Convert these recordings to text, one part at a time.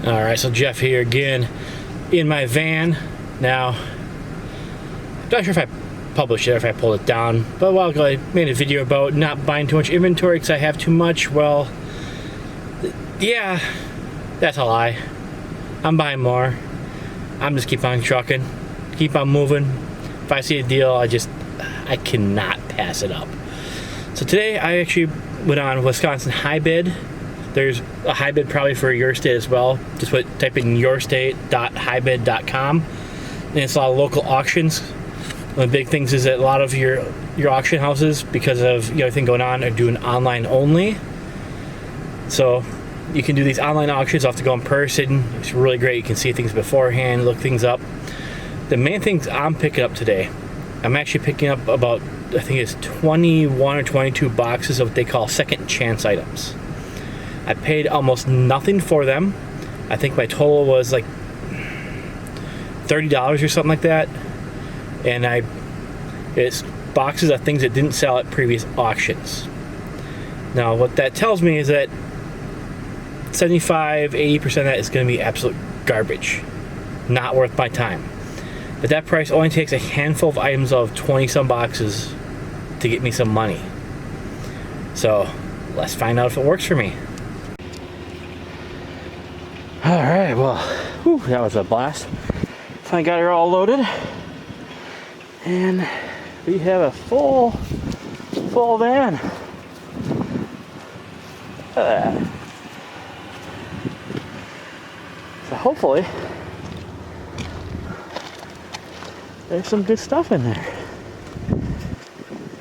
Alright, so Jeff here again in my van. Now, I'm not sure if I published it or if I pulled it down, but a while ago I made a video about not buying too much inventory because I have too much. Well, yeah, that's a lie. I'm buying more. I'm just keep on trucking, keep on moving. If I see a deal, I cannot pass it up. So today I actually went on Wisconsin High Bid. There's a high bid probably for your state as well. Just type in yourstate.highbid.com, and it's a lot of local auctions. One of the big things is that a lot of your auction houses, because of everything going on, are doing online only. So you can do these online auctions. You have to go in person. It's really great. You can see things beforehand, look things up. The main things I'm picking up today, I'm actually picking up about, I think it's 21 or 22 boxes of what they call second chance items. I paid almost nothing for them. I think my total was like $30 or something like that. And it's boxes of things that didn't sell at previous auctions. Now what that tells me is that 75-80% of that is going to be absolute garbage. Not worth my time. But that price only takes a handful of items of 20 some boxes to get me some money. So let's find out if it works for me. Alright, well, whew, that was a blast. Finally got her all loaded. And we have a full van. Look at that. So hopefully there's some good stuff in there.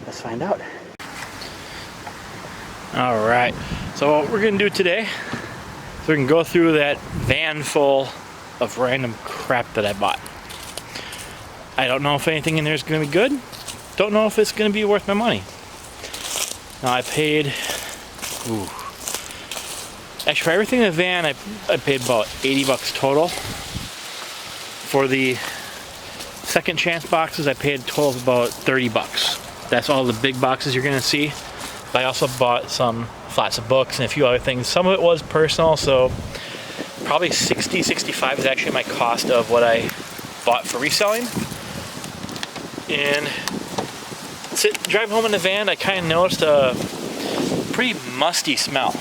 Let's find out. Alright, so what we're gonna do today, so we can go through that van full of random crap that I bought. I don't know if anything in there is going to be good. Don't know if it's going to be worth my money. Now I paid, actually for everything in the van I paid about 80 bucks total. For the second chance boxes I paid a total of about 30 bucks. That's all the big boxes you're going to see. But I also bought some flats of books and a few other things. Some of it was personal, so probably 60, 65 is actually my cost of what I bought for reselling. And driving home in the van, I kind of noticed a pretty musty smell.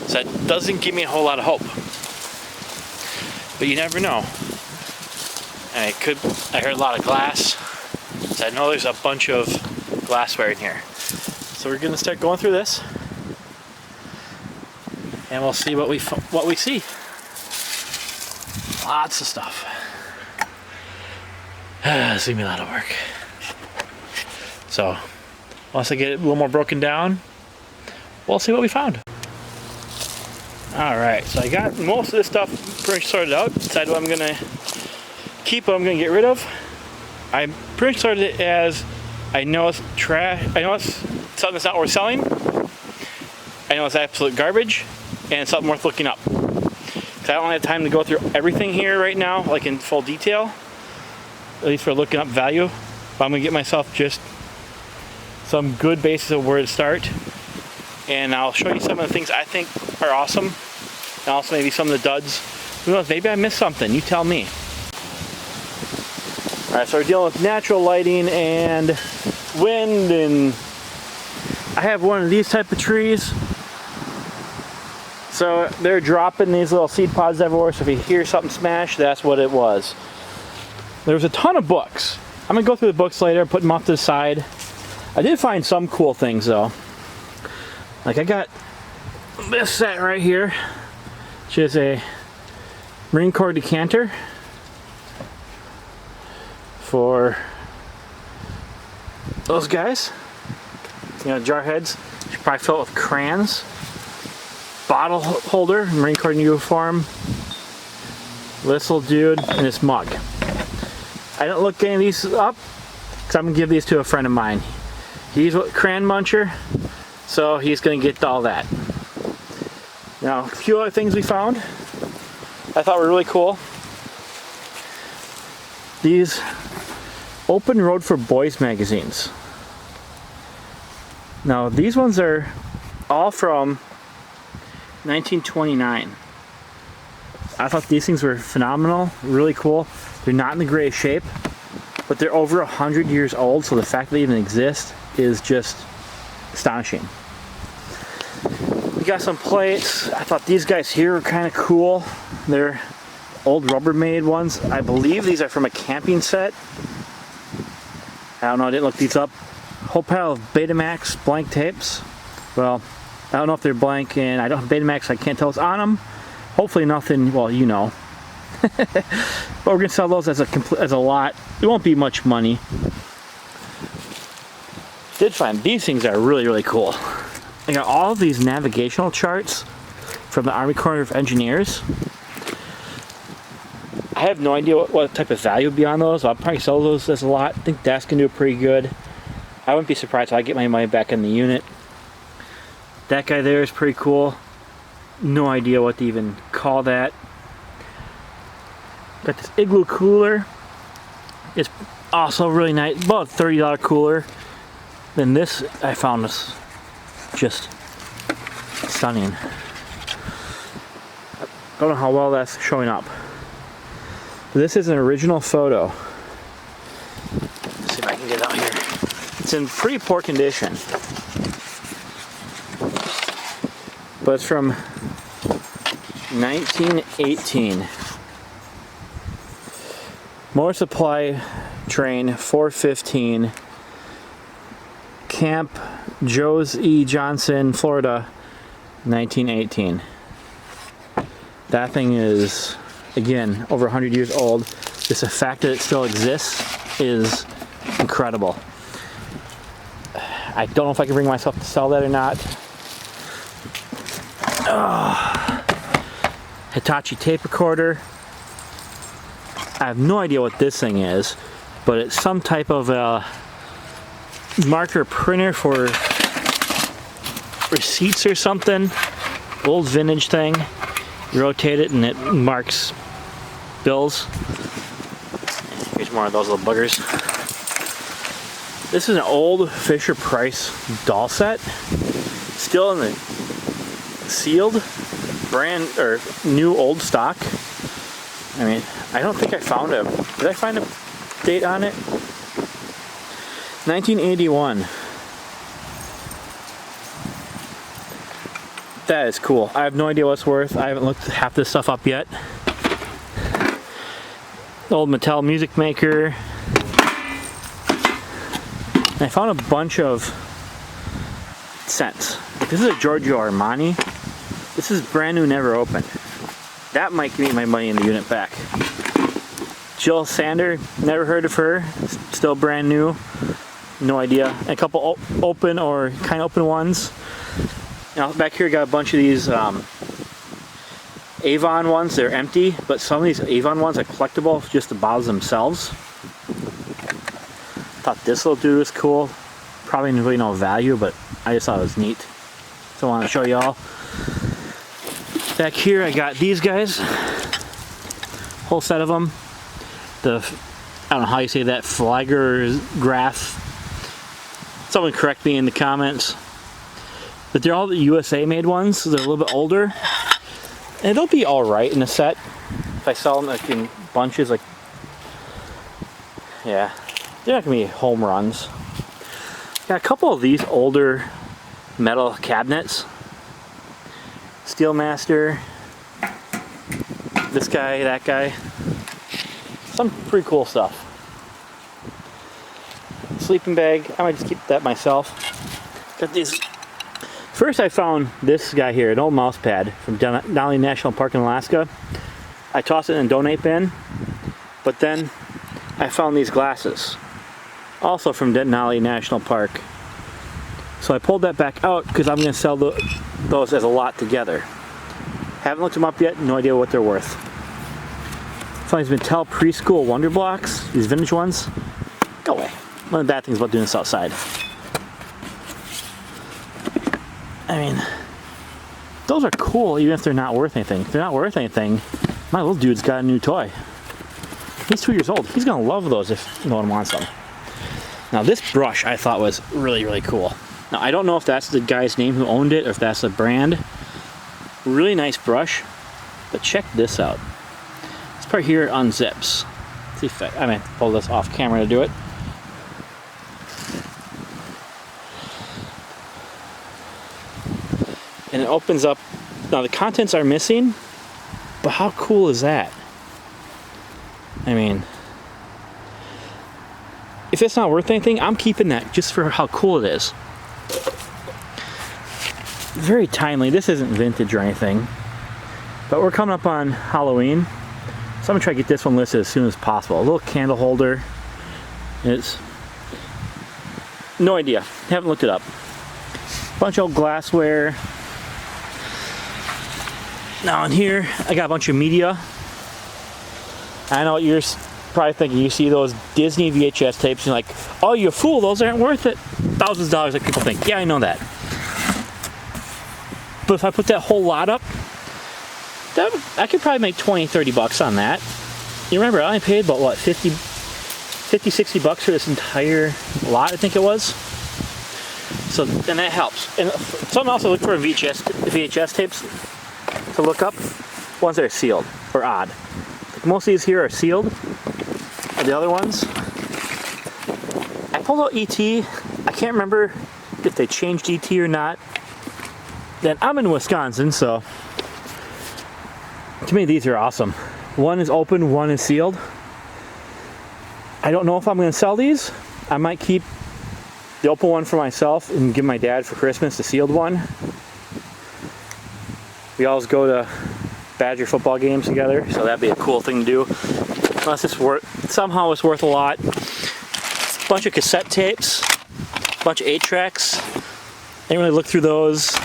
So that doesn't give me a whole lot of hope. But you never know. And I heard a lot of glass. So I know there's a bunch of glassware in here. So we're gonna start going through this, and we'll see what we see. Lots of stuff. It's gonna be a lot of work. So once I get it a little more broken down, we'll see what we found. All right, so I got most of this stuff pretty much sorted out. Decided what I'm gonna keep, what I'm gonna get rid of. I pretty much sorted it as I know it's trash. I know it's something that's not worth selling. I know it's absolute garbage, and it's something worth looking up. Because I don't have time to go through everything here right now, like in full detail. At least for looking up value. But I'm gonna get myself just some good basis of where to start. And I'll show you some of the things I think are awesome. And also maybe some of the duds. Who knows, maybe I missed something, you tell me. Alright, so we're dealing with natural lighting and wind, and I have one of these type of trees. So they're dropping these little seed pods everywhere, so if you hear something smash, that's what it was. There's a ton of books. I'm gonna go through the books later, put them off to the side. I did find some cool things though. Like I got this set right here, which is a Marine Corps decanter for those guys. You know, jar heads. You should probably fill it with crayons. Bottle holder, Marine Corps uniform. This little dude, and this mug. I didn't look any of these up because I'm gonna give these to a friend of mine. He's a crayon muncher, so he's gonna get all that. Now, a few other things we found I thought were really cool. These Open Road for Boys magazines. Now these ones are all from 1929. I thought these things were phenomenal, really cool. They're not in the greatest shape, but they're over 100 years old, so the fact they even exist is just astonishing. We got some plates. I thought these guys here were kind of cool. They're old Rubbermaid ones. I believe these are from a camping set. I don't know, I didn't look these up. Whole pile of Betamax blank tapes. Well, I don't know if they're blank, and I don't have Betamax, I can't tell what's on them. Hopefully nothing, well, you know. But we're gonna sell those as a lot. It won't be much money. Did find these things are really, really cool. I got all of these navigational charts from the Army Corps of Engineers. I have no idea what type of value would be on those. I'll probably sell those as a lot. I think that's gonna do pretty good. I wouldn't be surprised if I get my money back in the unit. That guy there is pretty cool. No idea what to even call that. Got this igloo cooler. It's also really nice. About a $30 cooler. Then this I found was just stunning. Don't know how well that's showing up. This is an original photo. Let's see if I can get it out here. It's in pretty poor condition. But it's from 1918. Motor Supply Train 415, Camp Joe's E. Johnson, Florida, 1918. That thing is, again, over 100 years old. Just the fact that it still exists is incredible. I don't know if I can bring myself to sell that or not. Hitachi tape recorder. I have no idea what this thing is, but it's some type of a marker printer for receipts or something. Old vintage thing. You rotate it and it marks bills. Here's more of those little buggers. This is an old Fisher Price doll set. Still in the sealed, brand or new old stock. I mean, I don't think I found a, did I find a date on it? 1981. That is cool. I have no idea what it's worth. I haven't looked half this stuff up yet. The old Mattel music maker. And I found a bunch of scents. This is a Giorgio Armani. This is brand new, never opened. That might give me my money in the unit back. Jill Sander, never heard of her. Still brand new. No idea. And a couple open or kind of open ones. Now back here, got a bunch of these Avon ones. They're empty, but some of these Avon ones are collectible, just the bottles themselves. Thought this little dude was cool. Probably didn't really know value, but I just thought it was neat. So I want to show y'all. Back here, I got these guys. Whole set of them. The, I don't know how you say that, Flagger Graph. Someone correct me in the comments. But they're all the USA made ones, so they're a little bit older. And they'll be alright in a set. If I sell them like in bunches, like, yeah, they're not gonna be home runs. Got a couple of these older metal cabinets. Steelmaster. This guy, that guy. Some pretty cool stuff. Sleeping bag, I might just keep that myself. Got these. First I found this guy here, an old mouse pad from Denali National Park in Alaska. I tossed it in a donate bin, but then I found these glasses, also from Denali National Park. So I pulled that back out because I'm going to sell those as a lot together. Haven't looked them up yet, no idea what they're worth. Found these Mattel preschool Wonder Blocks, these vintage ones. Go away. One of the bad things about doing this outside. I mean, those are cool even if they're not worth anything. If they're not worth anything, my little dude's got a new toy. He's 2 years old. He's gonna love those if no one wants them. Now this brush I thought was really, really cool. Now I don't know if that's the guy's name who owned it or if that's the brand. Really nice brush. But check this out. This part here unzips. Let's see if I might pull this off camera to do it. And it opens up. Now the contents are missing, but how cool is that? I mean, if it's not worth anything, I'm keeping that just for how cool it is. Very timely. This isn't vintage or anything, but we're coming up on Halloween, so I'm gonna try to get this one listed as soon as possible. A little candle holder. It's no idea. Haven't looked it up. Bunch of old glassware. Now in here, I got a bunch of media. I know you're probably thinking, you see those Disney VHS tapes, and you're like, oh, you fool, those aren't worth it. Thousands of dollars, like people think. Yeah, I know that. But if I put that whole lot up, I could probably make 20, 30 bucks on that. You remember, I only paid about, what, 50, 60 bucks for this entire lot, I think it was. So, and that helps. And some also look for VHS tapes to look up, ones that are sealed or odd. Like most of these here are sealed, and the other ones, I pulled out ET. I can't remember if they changed ET or not. Then I'm in Wisconsin, so to me these are awesome. One is open, one is sealed. I don't know if I'm going to sell these. I might keep the open one for myself and give my dad for Christmas the sealed one. We always go to Badger football games together, so that'd be a cool thing to do. Unless it's somehow it's worth a lot. A bunch of cassette tapes, a bunch of 8-tracks. Didn't really look through those.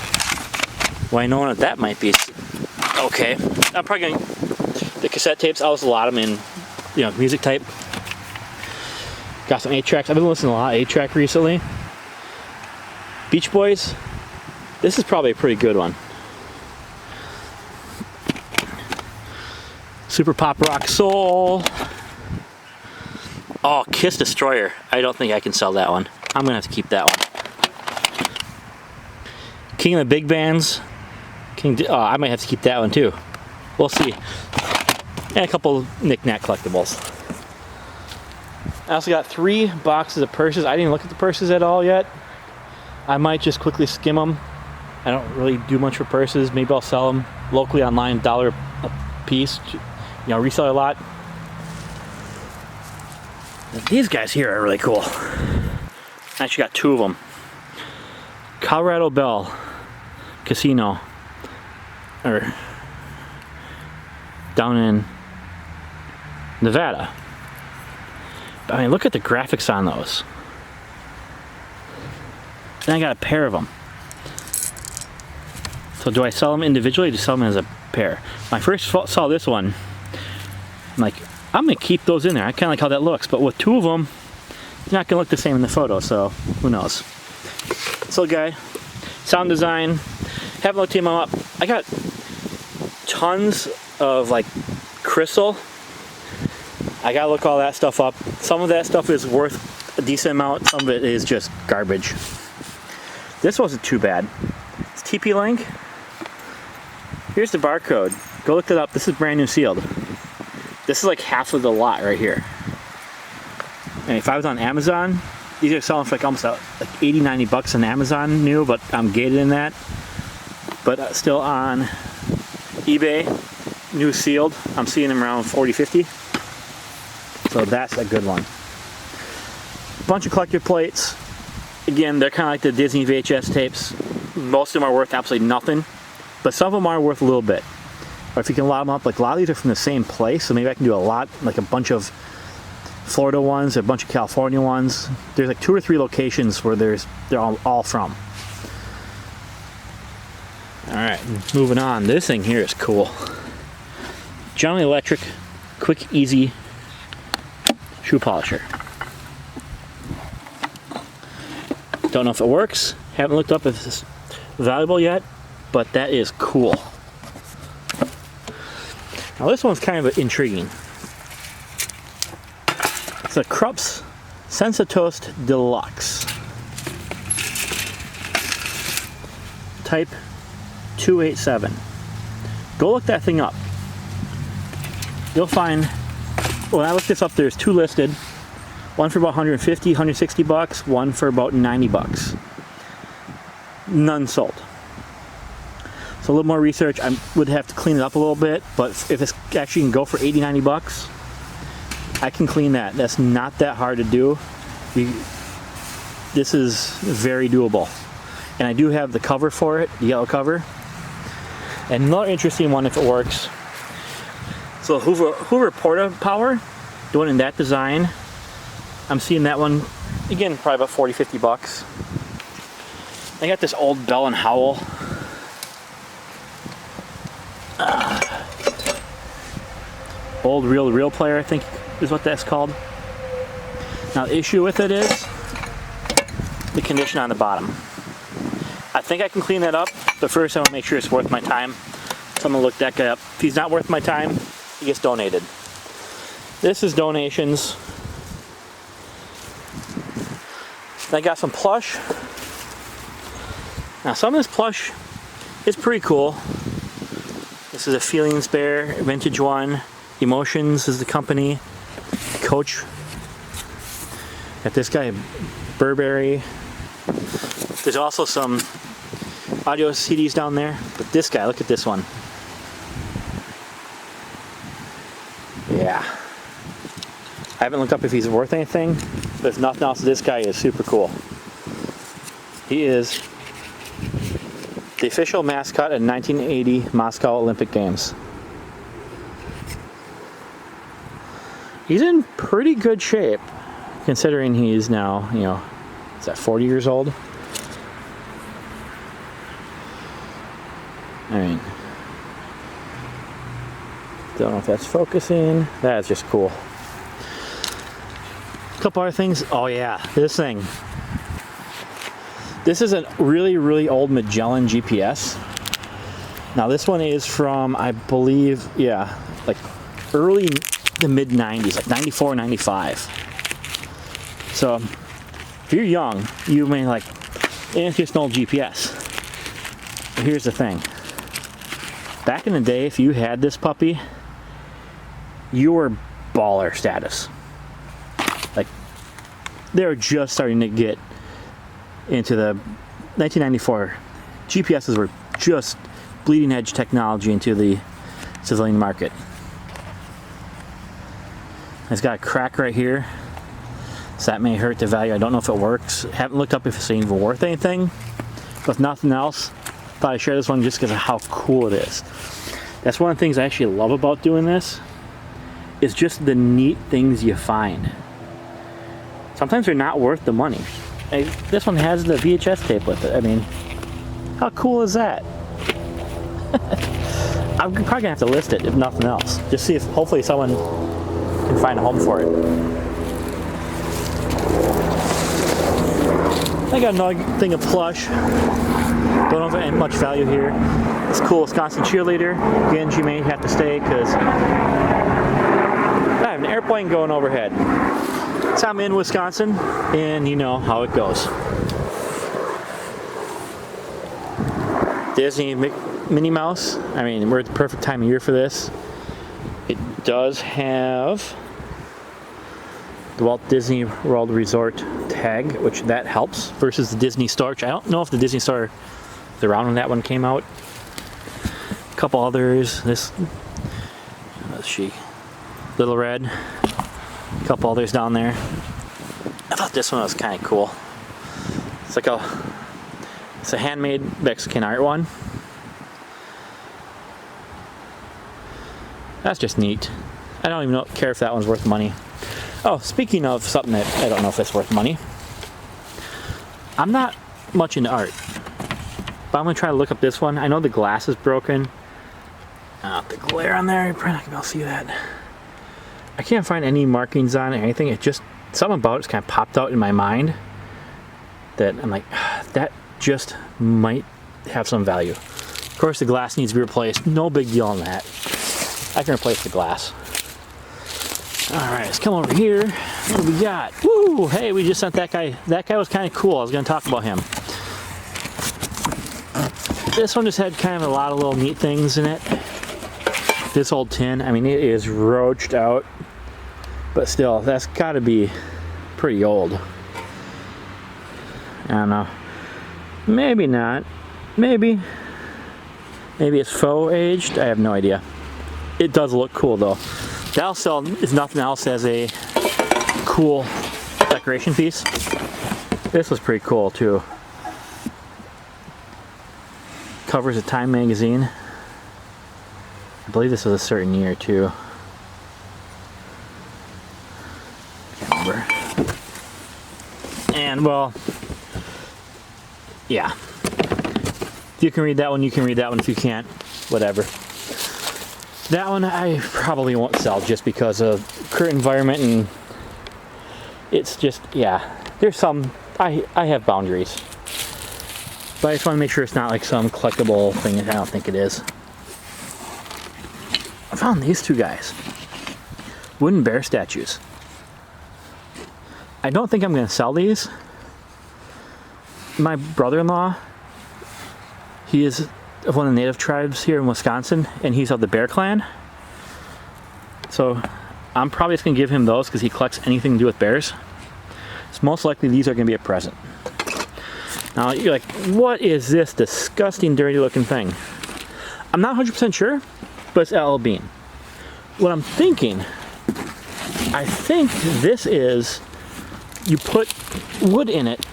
Well, I know what that might be. Okay, I'm probably going the cassette tapes. I'll just lot them in, you know, music type. Got some 8-tracks. I've been listening to a lot of 8-track recently. Beach Boys. This is probably a pretty good one. Super Pop Rock Soul. Oh, Kiss Destroyer. I don't think I can sell that one. I'm gonna have to keep that one. King of the Big Bands. I might have to keep that one too. We'll see. And a couple knick-knack collectibles. I also got 3 boxes of purses. I didn't look at the purses at all yet. I might just quickly skim them. I don't really do much for purses. Maybe I'll sell them locally online, $1 a piece. You know, resell a lot. These guys here are really cool. I actually got 2 of them. Colorado Bell Casino, or down in Nevada. I mean, look at the graphics on those. Then I got a pair of them. So do I sell them individually or do I sell them as a pair? When I first saw this one, I'm like, I'm gonna keep those in there. I kind of like how that looks, but with 2 of them, it's not gonna look the same in the photo, so who knows. So guy, sound design, haven't looked him up. I got tons of like crystal. I gotta look all that stuff up. Some of that stuff is worth a decent amount, some of it is just garbage. This wasn't too bad. It's TP-Link. Here's the barcode. Go look it up. This is brand new sealed. This is like half of the lot right here. And if I was on Amazon, these are selling for like almost like 80, 90 bucks on Amazon new, but I'm gated in that. But still on eBay, new sealed, I'm seeing them around 40, 50. So that's a good one. Bunch of collector plates. Again, they're kind of like the Disney VHS tapes. Most of them are worth absolutely nothing, but some of them are worth a little bit. Or if you can lot them up, like a lot of these are from the same place, so maybe I can do a lot, like a bunch of Florida ones, a bunch of California ones. There's like 2 or 3 locations where they're all from. All right, moving on. This thing here is cool. General Electric, quick, easy shoe polisher. Don't know if it works. Haven't looked up if it's valuable yet, but that is cool. Now this one's kind of intriguing. It's a Krups Sensatoast Deluxe. Type 287. Go look that thing up. you'll find, when I looked this up, there's 2 listed. One for about 150, 160 bucks, one for about 90 bucks. None sold. So a little more research. I would have to clean it up a little bit, but if it's actually can go for 80, 90 bucks, I can clean that. That's not that hard to do. This is very doable. And I do have the cover for it, the yellow cover. And another interesting one if it works. So Hoover Porta Power, doing in that design. I'm seeing that one, again, probably about 40, 50 bucks. I got this old Bell & Howell. Old reel-to-reel player, I think is what that's called. Now the issue with it is the condition on the bottom. I think I can clean that up, but first I want to make sure it's worth my time. So I'm going to look that guy up. If he's not worth my time, he gets donated. This is donations. I got some plush. Now some of this plush is pretty cool. This is a Feelings Bear, vintage one. Emotions is the company. Coach. Got this guy, Burberry. There's also some audio CDs down there, but this guy, look at this one. Yeah. I haven't looked up if he's worth anything, but if nothing else, this guy is super cool. He is the official mascot at 1980 Moscow Olympic Games. He's in pretty good shape, considering he's now, you know, is that 40 years old? I mean, don't know if that's focusing. That is just cool. A couple other things. Oh yeah, this thing. This is a really, really old Magellan GPS. Now this one is from, I believe, yeah, like early to mid 90s, like 94, 95. So if you're young, you may like, it's just an old GPS. But here's the thing. Back in the day, if you had this puppy, you were baller status. Like, they were just starting to get into the 1994. GPSs were just bleeding edge technology into the civilian market. It's got a crack right here, so that may hurt the value. I don't know if it works. Haven't looked up if it's even worth anything. But if nothing else, thought I'd share this one just because of how cool it is. That's one of the things I actually love about doing this, is just the neat things you find. Sometimes they're not worth the money. This one has the VHS tape with it. I mean, how cool is that? I'm probably gonna have to list it if nothing else. Just see if hopefully someone can find a home for it. I got another thing of plush. Don't know if there's much value here. This cool Wisconsin cheerleader. Again, she may have to stay because I have an airplane going overhead. So I'm in Wisconsin, and you know how it goes. Disney Minnie Mouse. I mean, we're at the perfect time of year for this. It does have the Walt Disney World Resort tag, which that helps, versus the Disney Store. I don't know if the Disney Store was around when that one came out. A couple others. This, let's see, Little Red. A couple others down there. I thought this one was kind of cool. It's like it's a handmade Mexican art one. That's just neat. I don't even care if that one's worth money. Oh, speaking of something that I don't know if it's worth money. I'm not much into art, but I'm gonna try to look up this one. I know the glass is broken. The glare on there, you're probably not gonna be able to see that. I can't find any markings on it or anything. It just, something about it's kind of popped out in my mind that I'm like, that just might have some value. Of course, the glass needs to be replaced. No big deal on that. I can replace the glass. All right, let's come over here. What do we got? Woo! Hey, we just sent that guy. That guy was kind of cool. I was going to talk about him. This one just had kind of a lot of little neat things in it. This old tin, I mean, it is roached out, but still, that's got to be pretty old. I don't know. Maybe not. Maybe it's faux aged. I have no idea. It does look cool though. That'll sell if nothing else as a cool decoration piece. This was pretty cool too. Covers a Time magazine. I believe this was a certain year too. Can't remember. And well, yeah. If you can read that one, you can read that one. If you can't, whatever. That one I probably won't sell just because of current environment, and it's just, yeah. There's some, I have boundaries. But I just want to make sure it's not like some collectible thing. I don't think it is. I found these two guys. Wooden bear statues. I don't think I'm going to sell these. My brother-in-law, he is of one of the native tribes here in Wisconsin, and he's of the Bear Clan. So I'm probably just going to give him those because he collects anything to do with bears. So most likely these are going to be a present. Now you're like, what is this disgusting, dirty looking thing? I'm not 100% sure, but it's LL Bean. What I'm thinking, I think this is, you put wood in it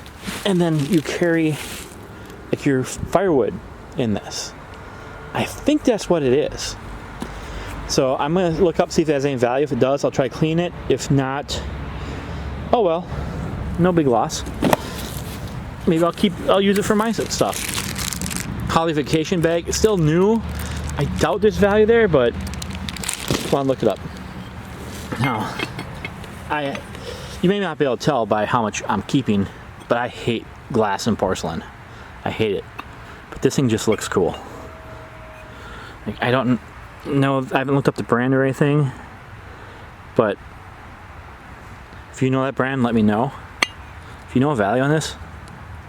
and then you carry like your firewood in this. I think that's what it is. So I'm going to look up, see if it has any value. If it does, I'll try to clean it. If not, oh well, no big loss. Maybe I'll use it for my stuff. Holly vacation bag, it's still new. I doubt there's value there, but come on, look it up. Now, you may not be able to tell by how much I'm keeping, but I hate glass and porcelain. I hate it. But this thing just looks cool. Like, I don't know, I haven't looked up the brand or anything, but if you know that brand, let me know. If you know a value on this,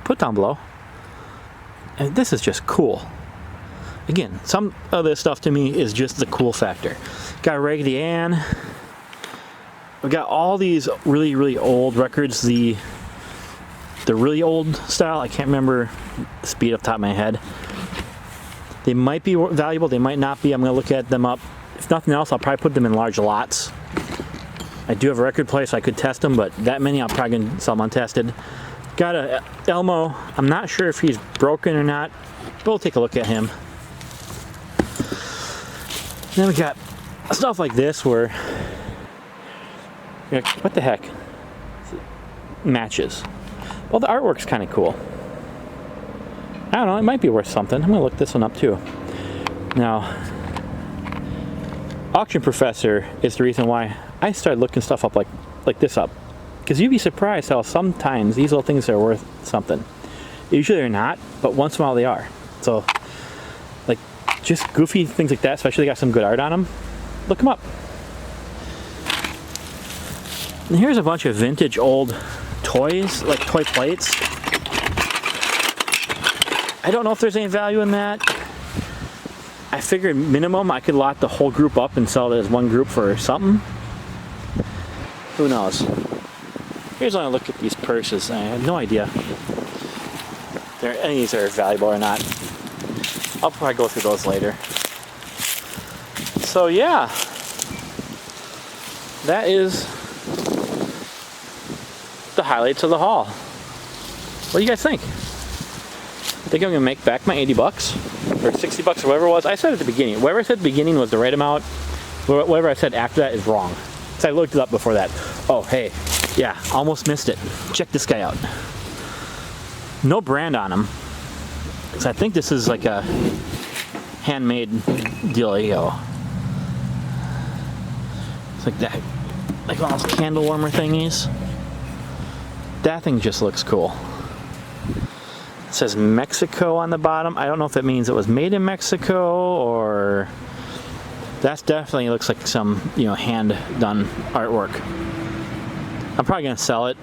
put down below. And this is just cool. Again, some of this stuff to me is just the cool factor. Got Raggedy Ann. We got all these really, really old records. The really old style. I can't remember the speed off the top of my head. They might be valuable. They might not be. I'm going to look at them up. If nothing else, I'll probably put them in large lots. I do have a record player, so I could test them, but that many I'm probably going to sell them untested. Got a Elmo. I'm not sure if he's broken or not, but we'll take a look at him. Then we got stuff like this where, what the heck? Matches. Well, the artwork's kind of cool. I don't know, it might be worth something. I'm going to look this one up too. Now, Auction Professor is the reason why I started looking stuff up like this up. Because you'd be surprised how sometimes these little things are worth something. Usually they're not, but once in a while they are. So, like, just goofy things like that, especially they got some good art on them, look them up. And here's a bunch of vintage old toys, like toy plates. I don't know if there's any value in that. I figured minimum I could lot the whole group up and sell it as one group for something. Who knows? Here's when I look at these purses. I have no idea if any of these are valuable or not. I'll probably go through those later. So yeah, that is the highlights of the haul. What do you guys think? Think I'm gonna make back my 80 bucks or 60 bucks or whatever it was. I said at the beginning, whatever I said at the beginning was the right amount. Whatever I said after that is wrong. So I looked it up before that. Oh, hey, yeah, almost missed it. Check this guy out. No brand on him. Because I think this is like a handmade dealio. It's like that, like one of those candle warmer thingies. That thing just looks cool. It says Mexico on the bottom. I don't know if it means it was made in Mexico or that definitely looks like some, you know, hand done artwork. I'm probably gonna sell it.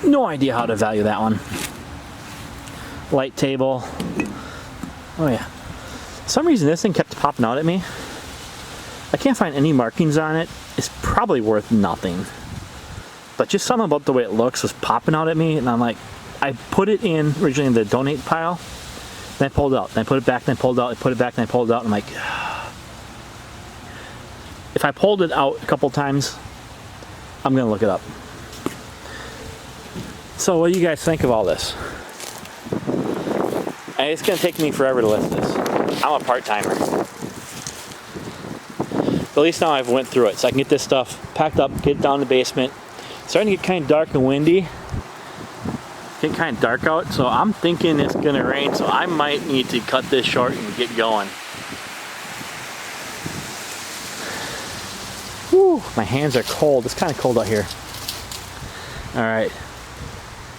No idea how to value that one. Light table. Oh yeah. For some reason this thing kept popping out at me. I can't find any markings on it. It's probably worth nothing. But just something about the way it looks was popping out at me, and I'm like, I put it in originally in the donate pile, then I pulled it out, then I put it back, then I pulled it out, I put it back, then I pulled it out, and I'm like, if I pulled it out a couple times, I'm gonna look it up. So what do you guys think of all this? And it's gonna take me forever to list this. I'm a part-timer. But at least now I've went through it, so I can get this stuff packed up, get it down in the basement. It's starting to get kind of dark and windy. Getting kind of dark out, so I'm thinking it's gonna rain, so I might need to cut this short and get going. Whew, my hands are cold. It's kind of cold out here. All right.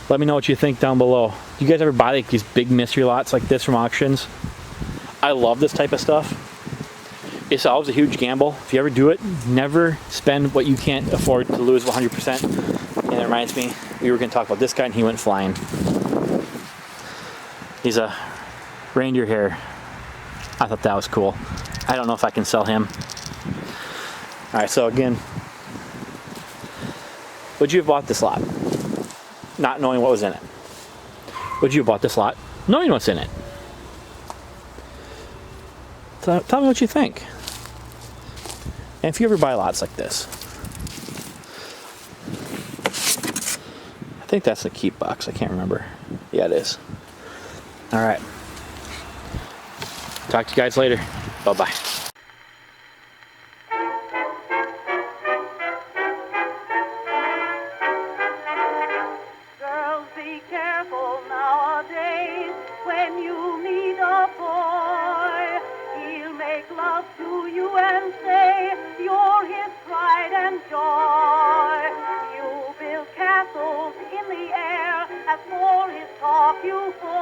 Let me know what you think down below. Do you guys ever buy like these big mystery lots like this from auctions? I love this type of stuff. It's always a huge gamble. If you ever do it, never spend what you can't afford to lose 100%. And it reminds me, we were gonna talk about this guy and he went flying. He's a reindeer hair. I thought that was cool. I don't know if I can sell him. All right, so again, would you have bought this lot not knowing what was in it? Would you have bought this lot knowing what's in it? So tell me what you think. And if you ever buy lots like this, I think that's the keep box. I can't remember. Yeah, it is. All right. Talk to you guys later. Bye-bye. Girls, be careful nowadays when you meet a boy. He'll make love to you and say you're his pride and joy. You build castles in the air, as for his talk you fall.